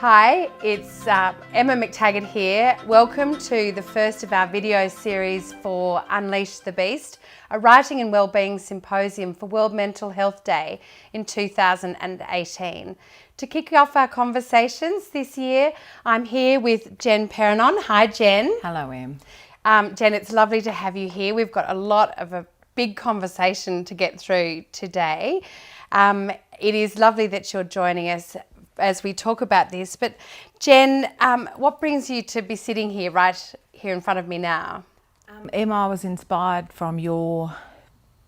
Hi, it's Emma Mactaggart here. Welcome to the first of our video series for Unleash the Beast, a writing and wellbeing symposium for World Mental Health Day in 2018. To kick off our conversations this year, I'm here with Jen Perrignon. Hi, Jen. Hello, Em. Jen, it's lovely to have you here. We've got a lot of a big conversation to get through today. It is lovely that you're joining us as we talk about this. But Jen, what brings you to be sitting here right here in front of me now? Emma, I was inspired from your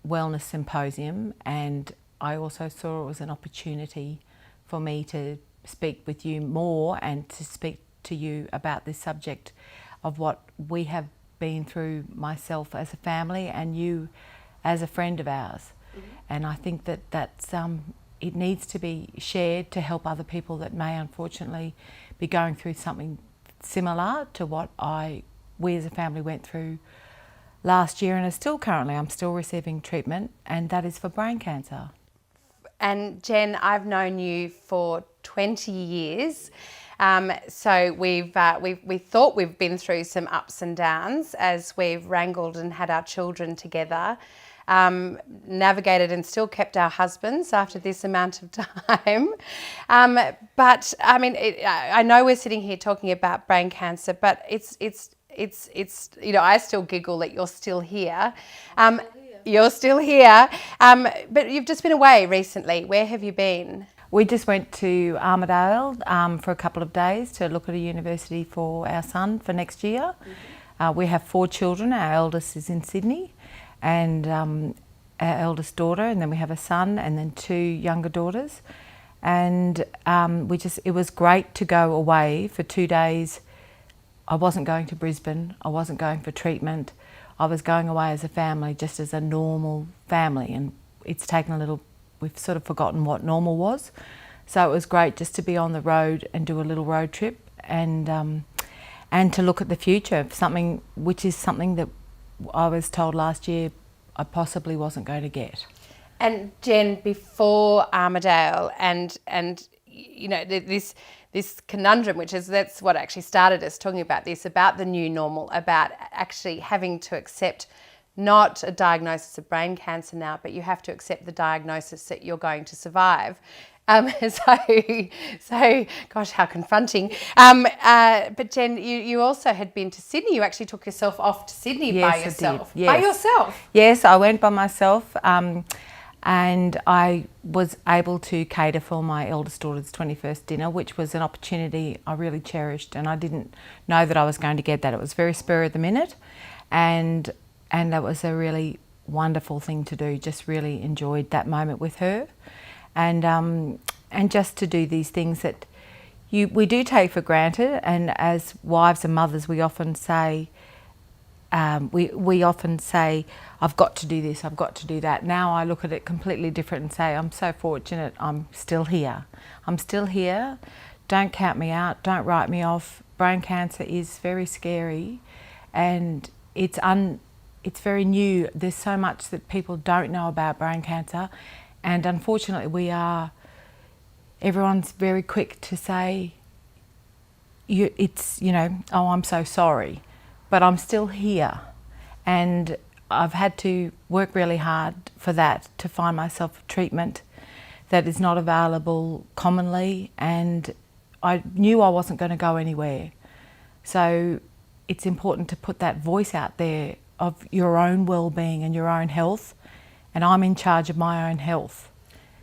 wellness symposium, and I also saw it was an opportunity for me to speak with you more and to speak to you about this subject of what we have been through, myself as a family and you as a friend of ours. Mm-hmm. And I think that that's it needs to be shared to help other people that may unfortunately be going through something similar to what we as a family went through last year and are still currently. I'm still receiving treatment, and that is for brain cancer. And Jen, I've known you for 20 years. So we thought we've been through some ups and downs as we've wrangled and had our children together. Navigated and still kept our husbands after this amount of time. But I mean, I know we're sitting here talking about brain cancer, but it's I still giggle that you're still here. You're still here. But you've just been away recently. Where have you been? We just went to Armidale for a couple of days to look at a university for our son for next year. Mm-hmm. We have 4 children. Our eldest is in Sydney, and our eldest daughter, and then we have a son and then 2 younger daughters. And it was great to go away for 2 days. I wasn't going to Brisbane, I wasn't going for treatment. I was going away as a family, just as a normal family, and it's taken we've sort of forgotten what normal was. So it was great just to be on the road and do a little road trip and to look at the future, something that I was told last year I possibly wasn't going to get. And Jen, before Armidale and this conundrum, that's what actually started us talking about this, about the new normal, about actually having to accept not a diagnosis of brain cancer now, but you have to accept the diagnosis that you're going to survive. So gosh, how confronting. But Jen, you also had been to Sydney. You actually took yourself off to Sydney. Yes, by yourself. I did. Yes. By yourself? Yes, I went by myself, and I was able to cater for my eldest daughter's 21st dinner, which was an opportunity I really cherished, and I didn't know that I was going to get that. It was very spur of the minute, and that was a really wonderful thing to do. Just really enjoyed that moment with her. And just to do these things that we do take for granted, and as wives and mothers we often say, we often say, I've got to do this, I've got to do that. Now I look at it completely different and say, I'm so fortunate I'm still here. I'm still here. Don't count me out, don't write me off. Brain cancer is very scary, and it's very new. There's so much that people don't know about brain cancer. And unfortunately, everyone's very quick to say, oh, I'm so sorry, but I'm still here. And I've had to work really hard for that, to find myself treatment that is not available commonly. And I knew I wasn't going to go anywhere. So it's important to put that voice out there of your own well-being and your own health. And I'm in charge of my own health.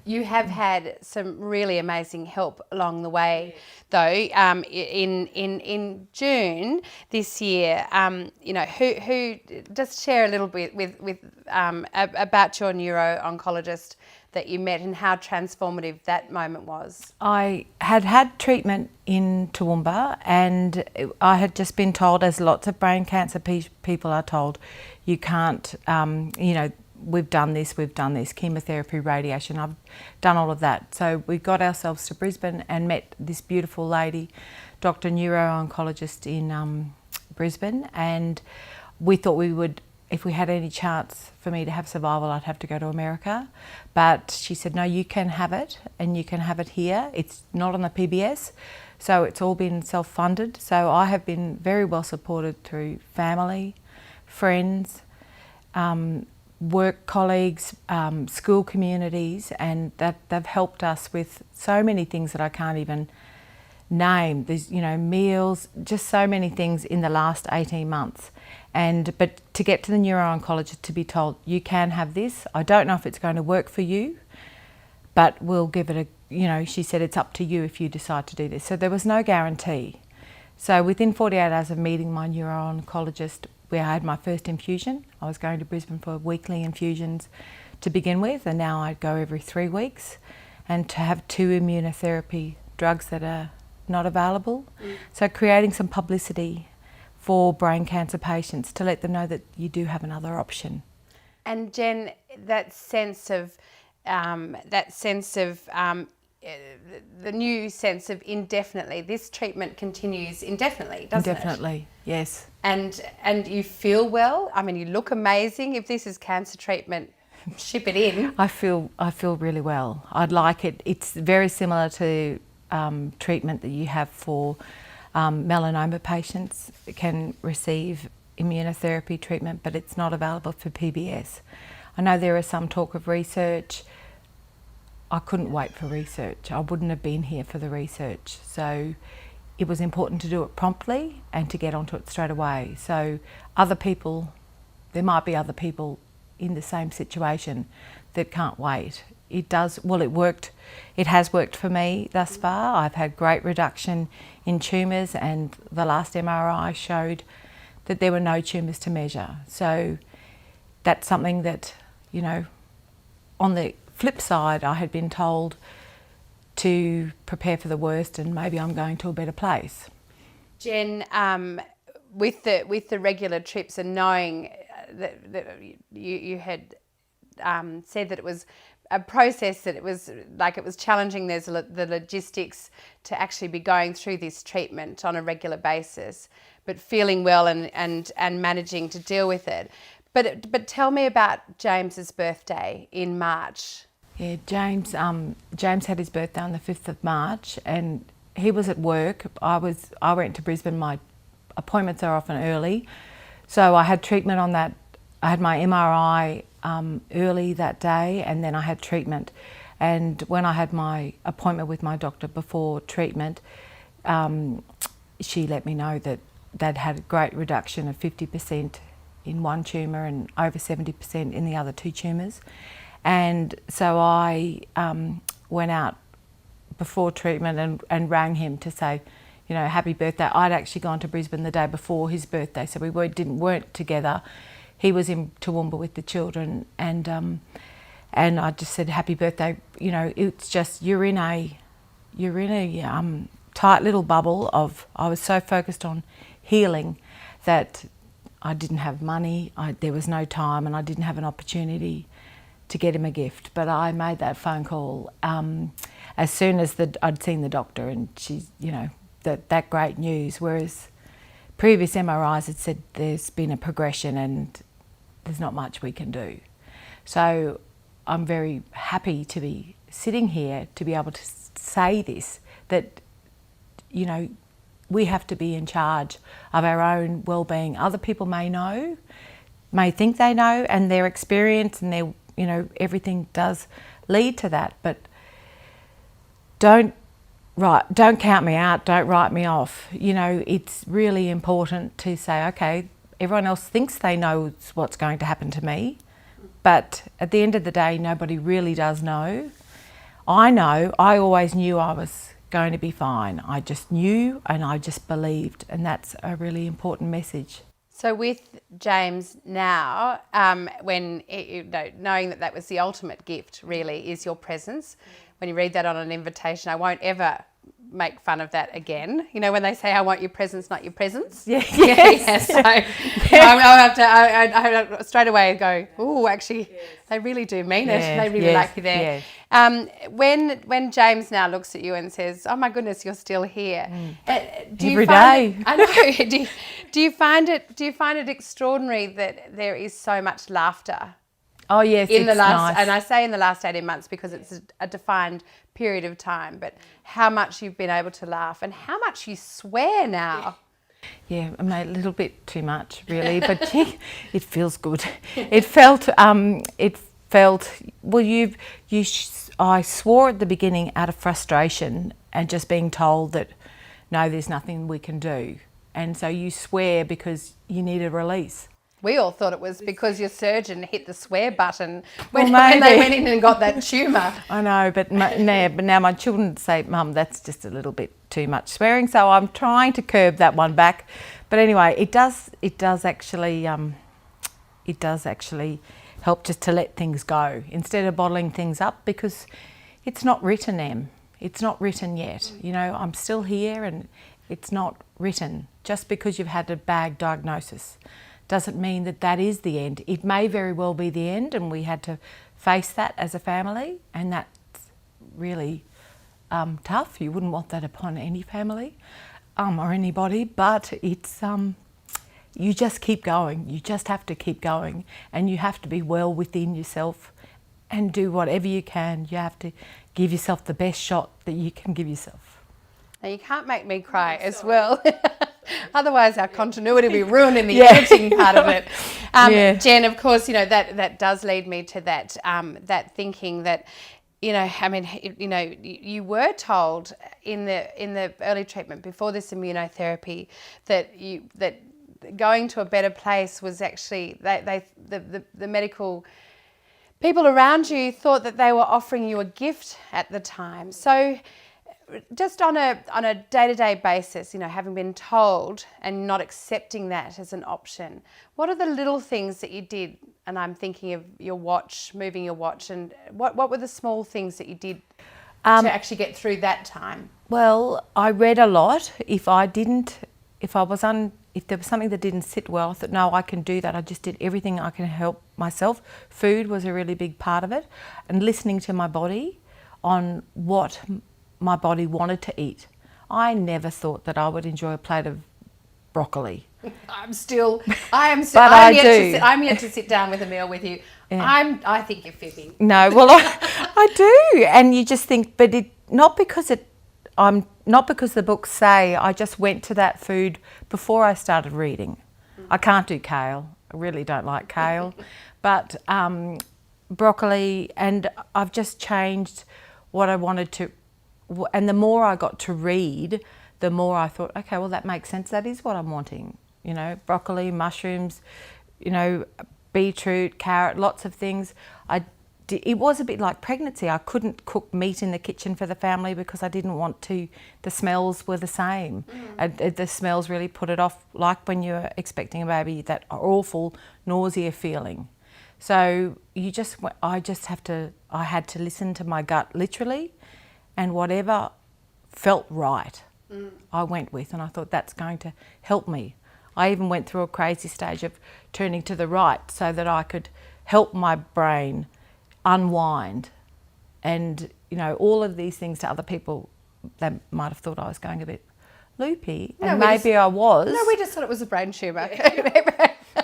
You have had some really amazing help along the way, though. In June this year, who just share a little bit with about your neuro-oncologist that you met and how transformative that moment was. I had treatment in Toowoomba, and I had just been told, as lots of brain cancer people are told, you can't, we've done this, chemotherapy, radiation, I've done all of that. So we got ourselves to Brisbane and met this beautiful lady, Dr. Neuro-oncologist in Brisbane, and we thought we would, if we had any chance for me to have survival, I'd have to go to America. But she said, no, you can have it, and you can have it here. It's not on the PBS. So it's all been self-funded. So I have been very well supported through family, friends, work colleagues, school communities, and that they've helped us with so many things that I can't even name. There's, meals, just so many things in the last 18 months. But to get to the neuro-oncologist to be told, you can have this, I don't know if it's going to work for you, but we'll give it she said it's up to you if you decide to do this. So there was no guarantee. So within 48 hours of meeting my neuro-oncologist, where I had my first infusion, I was going to Brisbane for weekly infusions to begin with, and now I go every 3 weeks, and to have 2 immunotherapy drugs that are not available. So creating some publicity for brain cancer patients to let them know that you do have another option. And Jen, that sense of the new sense of indefinitely. This treatment continues indefinitely, doesn't it? Indefinitely, yes. And you feel well. I mean, you look amazing. If this is cancer treatment, ship it in. I feel really well. I'd like it. It's very similar to treatment that you have for melanoma patients. Can receive immunotherapy treatment, but it's not available for PBS. I know there is some talk of research. I couldn't wait for research. I wouldn't have been here for the research. So it was important to do it promptly and to get onto it straight away. So there might be other people in the same situation that can't wait. It worked. It has worked for me thus far. I've had great reduction in tumours, and the last MRI showed that there were no tumours to measure. So that's something that, on the flip side, I had been told to prepare for the worst and maybe I'm going to a better place. Jen, with the regular trips and knowing that you had said that it was a process, that it was challenging, there's the logistics to actually be going through this treatment on a regular basis, but feeling well and managing to deal with it. But tell me about James's birthday in March. Yeah, James had his birthday on the 5th of March, and he was at work. I went to Brisbane. My appointments are often early, so I had treatment on that. I had my MRI early that day, and then I had treatment. And when I had my appointment with my doctor before treatment, she let me know that they'd had a great reduction of 50% in one tumour and over 70% in the other 2 tumours. And so I went out before treatment and rang him to say, happy birthday. I'd actually gone to Brisbane the day before his birthday, so we weren't together. He was in Toowoomba with the children, and I just said, happy birthday. It's just you're in a tight little bubble of. I was so focused on healing that I didn't have money. There was no time, and I didn't have an opportunity to get him a gift. But I made that phone call as soon as I'd seen the doctor, and she's, that great news. Whereas previous MRIs had said there's been a progression and there's not much we can do. So I'm very happy to be sitting here to be able to say this, that, we have to be in charge of our own well-being. Other people may think they know, and their experience and their, everything does lead to that, but don't count me out, don't write me off. It's really important to say, okay, everyone else thinks they know what's going to happen to me, but at the end of the day, nobody really does know. I know, I always knew I was going to be fine. I just knew and I just believed, and that's a really important message. So with James now, when knowing that was the ultimate gift, really, is your presence. When you read that on an invitation, I won't ever make fun of that again. When they say, I want your presence, not your presents. Yeah. Yes. So I'll have to I straight away go, oh, actually, they really do mean it. They really like you there. When James now looks at you and says, oh my goodness, you're still here. Every day. I know. Do you find it extraordinary that there is so much laughter Oh yes, in the it's last, nice. and I say in the last 18 months because it's a defined period of time, but how much you've been able to laugh and how much you swear now. Yeah, I made a little bit too much, really, but gee, it feels good. It felt, well, I swore at the beginning out of frustration and just being told that, no, there's nothing we can do. And so you swear because you need a release. We all thought it was because your surgeon hit the swear button when, Well, when they maybe. went in and got that tumour. I know, but now my children say, Mum, that's just a little bit too much swearing. So I'm trying to curb that one back. But anyway, it does actually help just to let things go instead of bottling things up, because it's not written, Em. It's not written yet. You know, I'm still here and it's not written. Just because you've had a bad diagnosis doesn't mean that that is the end. It may very well be the end, and we had to face that as a family, and that's really tough. You wouldn't want that upon any family or anybody, but it's you just keep going. You just have to keep going, and you have to be well within yourself and do whatever you can. You have to give yourself the best shot that you can give yourself. Now you can't make me cry as well. Otherwise our continuity will be ruined in the editing part of it. Jen, of course, you know, that does lead me to that that thinking that, you know, I mean, you know, you were told in the early treatment before this immunotherapy that going to a better place was actually the medical people around you thought that they were offering you a gift at the time. So just on a day-to-day basis, you know, having been told and not accepting that as an option, what are the little things that you did? And I'm thinking of your watch, moving your watch, and what were the small things that you did to actually get through that time? Well, I read a lot. If there was something that didn't sit well, I thought, no, I can do that. I just did everything I can help myself. Food was a really big part of it, and listening to my body on what my body wanted to eat. I never thought that I would enjoy a plate of broccoli. I'm yet to sit down with a meal with you. Yeah. I think you're fibbing. No, well, I do, and you just think, but not because the books say. I just went to that food before I started reading. I can't do kale. I really don't like kale, but broccoli, and I've just changed what I wanted to. And the more I got to read, the more I thought, okay, well, that makes sense. That is what I'm wanting. You know, broccoli, mushrooms, you know, beetroot, carrot, lots of things. It was a bit like pregnancy. I couldn't cook meat in the kitchen for the family because I didn't want to. The smells were the same. The smells really put it off, like when you're expecting a baby, that awful nausea feeling. So I had to listen to my gut literally, and whatever felt right, I went with, and I thought that's going to help me. I even went through a crazy stage of turning to the right so that I could help my brain unwind. And, you know, all of these things to other people, they might have thought I was going a bit loopy, and maybe I was. No, we just thought it was a brain tumour.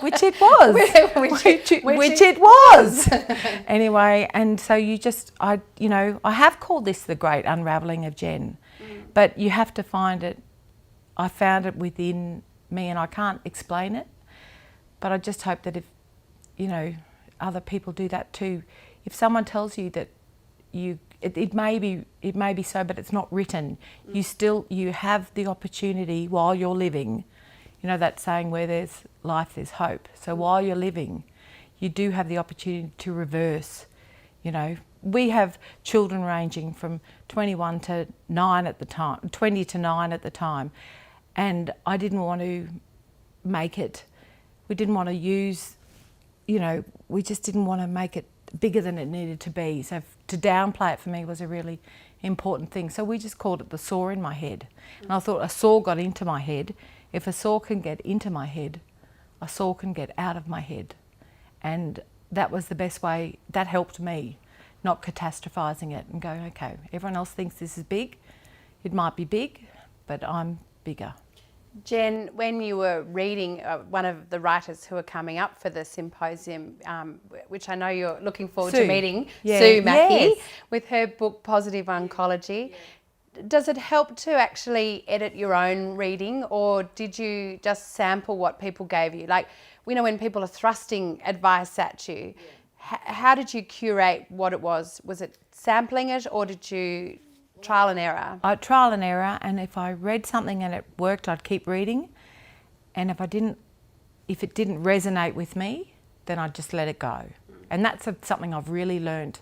Which it was. which it was. Anyway, and so I have called this the great unravelling of Jen, but you have to find it. I found it within me, and I can't explain it, but I just hope that if, you know, other people do that too. If someone tells you that it may be so, but it's not written, you have the opportunity while you're living. You know that saying, where there's life, there's hope. So while you're living, you do have the opportunity to reverse. You know, we have children ranging from 21 to 9 at the time, 20 to 9 at the time. And I didn't want to make it, we didn't want to use, you know, we just didn't want to make it bigger than it needed to be. So to downplay it for me was a really important thing. So we just called it the saw in my head. And I thought a saw got into my head. If a saw can get into my head, a saw can get out of my head. And that was the best way. That helped me, not catastrophising it and going, okay, everyone else thinks this is big. It might be big, but I'm bigger. Jen, when you were reading one of the writers who are coming up for the symposium, which I know you're looking forward to meeting, Sue Mackey, with her book Positive Oncology, does it help to actually edit your own reading, or did you just sample what people gave you? Like, we know when people are thrusting advice at you, how did you curate what it was? Was it sampling it, or did you trial and error? Trial and error, and if I read something and it worked, I'd keep reading. And if it didn't resonate with me, then I'd just let it go. And that's something I've really learned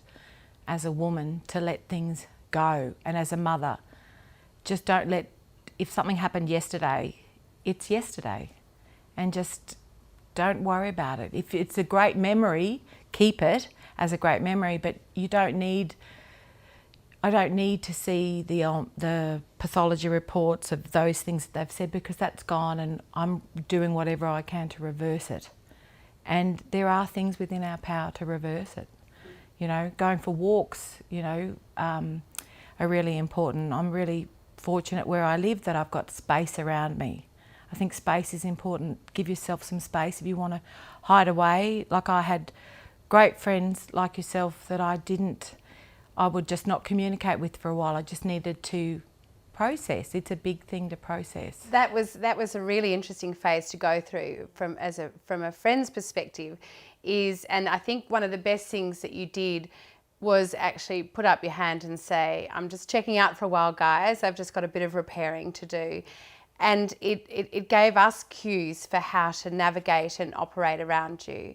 as a woman, to let things go. And as a mother, just don't let, if something happened yesterday, it's yesterday. And just don't worry about it. If it's a great memory, keep it as a great memory, but I don't need to see the pathology reports of those things that they've said, because that's gone, and I'm doing whatever I can to reverse it. And there are things within our power to reverse it. You know, going for walks, are really important. I'm really fortunate where I live that I've got space around me. I think space is important. Give yourself some space if you want to hide away. Like, I had great friends like yourself that I would just not communicate with for a while. I just needed to process. It's a big thing to process. That was a really interesting phase to go through from a friend's perspective, and I think one of the best things that you did was actually put up your hand and say, I'm just checking out for a while, guys. I've just got a bit of repairing to do. And it gave us cues for how to navigate and operate around you.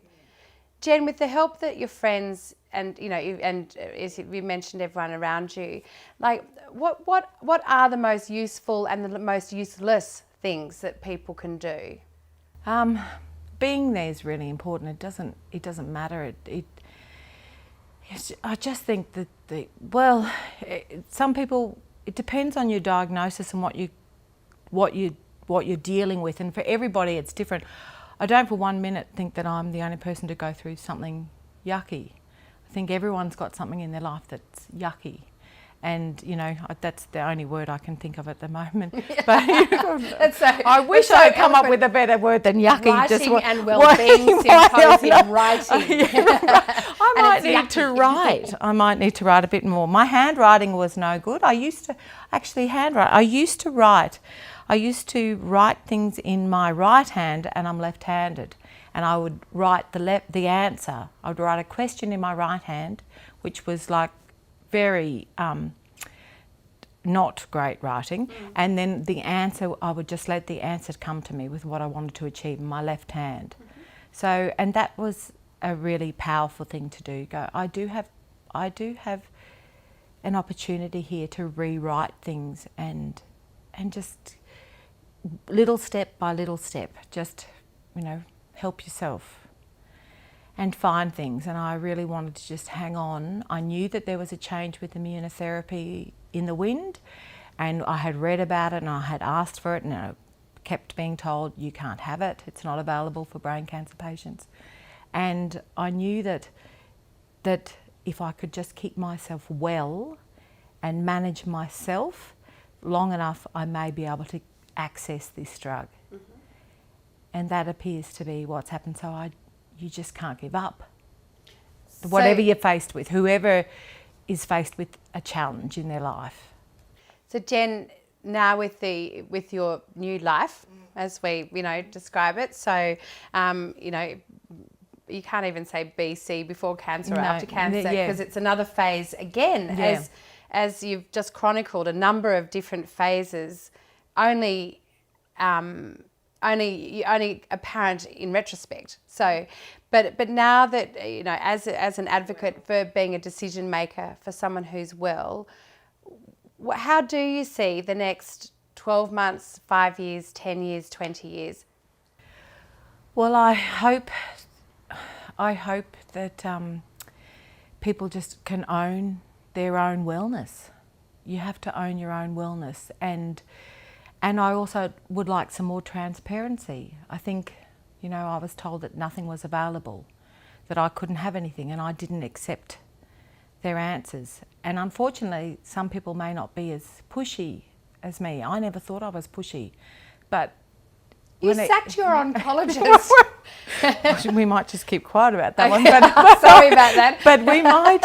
Jen, with the help that your friends and as you mentioned, everyone around you, like what are the most useful and the most useless things that people can do? Being there is really important. It doesn't matter. I just think that some people, it depends on your diagnosis and what you're dealing with, and for everybody it's different. I don't for 1 minute think that I'm the only person to go through something yucky. I think everyone's got something in their life that's yucky, and that's the only word I can think of at the moment. But I wish I'd come up with a better word than yucky. Writing and wellbeing symposium writing. I might need to write. I might need to write a bit more. My handwriting was no good. I used to actually handwrite. I used to write things in my right hand, and I'm left-handed. And I would write the answer. I would write a question in my right hand, which was like very not great writing. And then the answer, I would just let the answer come to me with what I wanted to achieve in my left hand. So, and that was a really powerful thing to do. I do have an opportunity here to rewrite things and just little step by little step, just help yourself and find things. And I really wanted to just hang on. I knew that there was a change with immunotherapy in the wind, and I had read about it and I had asked for it, and I kept being told, you can't have it, it's not available for brain cancer patients. And I knew that if I could just keep myself well and manage myself long enough, I may be able to access this drug. And that appears to be what's happened. So you just can't give up. Whatever you're faced with, whoever is faced with a challenge in their life. So Jen, now with your new life, as we describe it, so you can't even say BC, before cancer or after cancer, because it's another phase again, as you've just chronicled a number of different phases, only apparent in retrospect. So, but now that as an advocate for being a decision maker for someone who's well, how do you see the next 12 months, 5 years, 10 years, 20 years? Well, I hope that people just can own their own wellness. You have to own your own wellness, and I also would like some more transparency. I think, I was told that nothing was available, that I couldn't have anything, and I didn't accept their answers. And unfortunately, some people may not be as pushy as me. I never thought I was pushy, but You sacked your oncologist. We might just keep quiet about that one. Okay. But Sorry about that. But we might.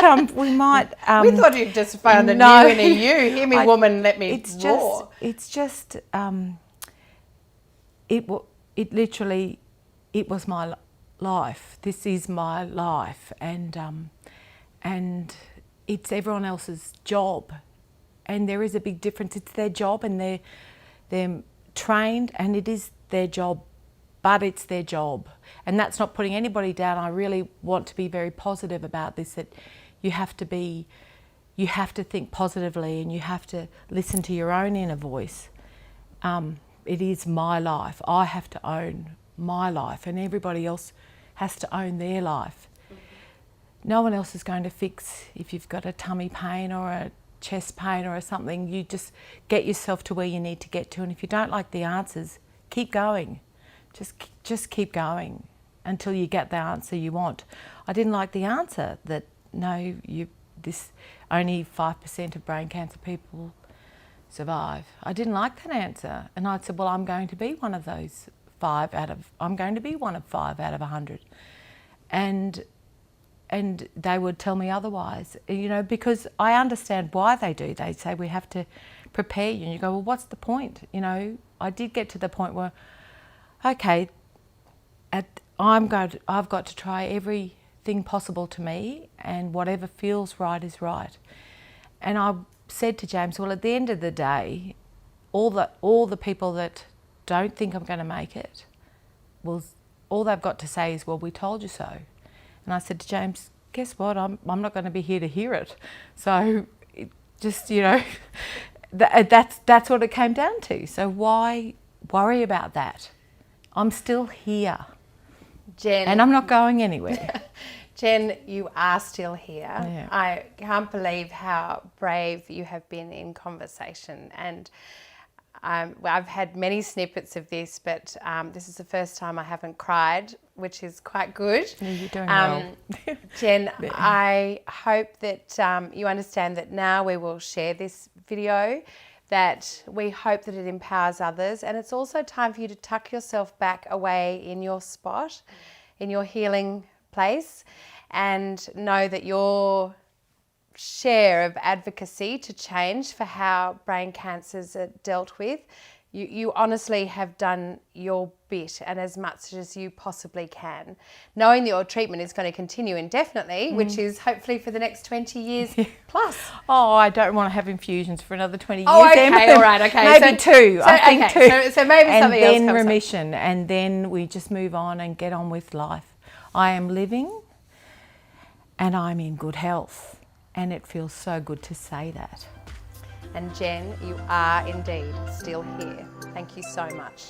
We thought you'd just found a no. new in a you. Hear me, woman, let me roar. It literally, it was my life. This is my life, and it's everyone else's job, and there is a big difference. It's their job, and they're trained, and it is their job, but it's their job, and that's not putting anybody down. I really want to be very positive about this. That you have to think positively, and you have to listen to your own inner voice. It is my life. I have to own my life, and everybody else has to own their life. No one else is going to fix if you've got a tummy pain or a chest pain or something. You just get yourself to where you need to get to, and if you don't like the answers, keep going. Just keep going until you get the answer you want. I didn't like the answer that only 5% of brain cancer people survive. I didn't like that answer, and I said, well, I'm going to be one of those 5 out of 100, and they would tell me otherwise, because I understand why they do. They say we have to prepare you, and you go, well, what's the point? I did get to the point where, okay, I've got to try everything possible to me, and whatever feels right is right. And I said to James, well, at the end of the day, all the people that don't think I'm going to make it, well, all they've got to say is, well, we told you so. And I said to James, guess what? I'm not going to be here to hear it. So that's what it came down to. So why worry about that? I'm still here. Jen. And I'm not going anywhere. Jen, you are still here. Yeah. I can't believe how brave you have been in conversation. And I've had many snippets of this, but this is the first time I haven't cried, which is quite good. Yeah, you're doing well. Jen, Yeah. I hope that you understand that now we will share this video, that we hope that it empowers others. And it's also time for you to tuck yourself back away in your spot, in your healing place, and know that your share of advocacy to change for how brain cancers are dealt with, you honestly have done your bit and as much as you possibly can, knowing that your treatment is going to continue indefinitely, which is hopefully for the next 20 years plus. Oh, I don't want to have infusions for another 20 years. Oh, okay, all right, okay. Maybe two. I think two. So maybe something else and then comes remission, and then we just move on and get on with life. I am living, and I'm in good health, and it feels so good to say that. And Jen, you are indeed still here. Thank you so much.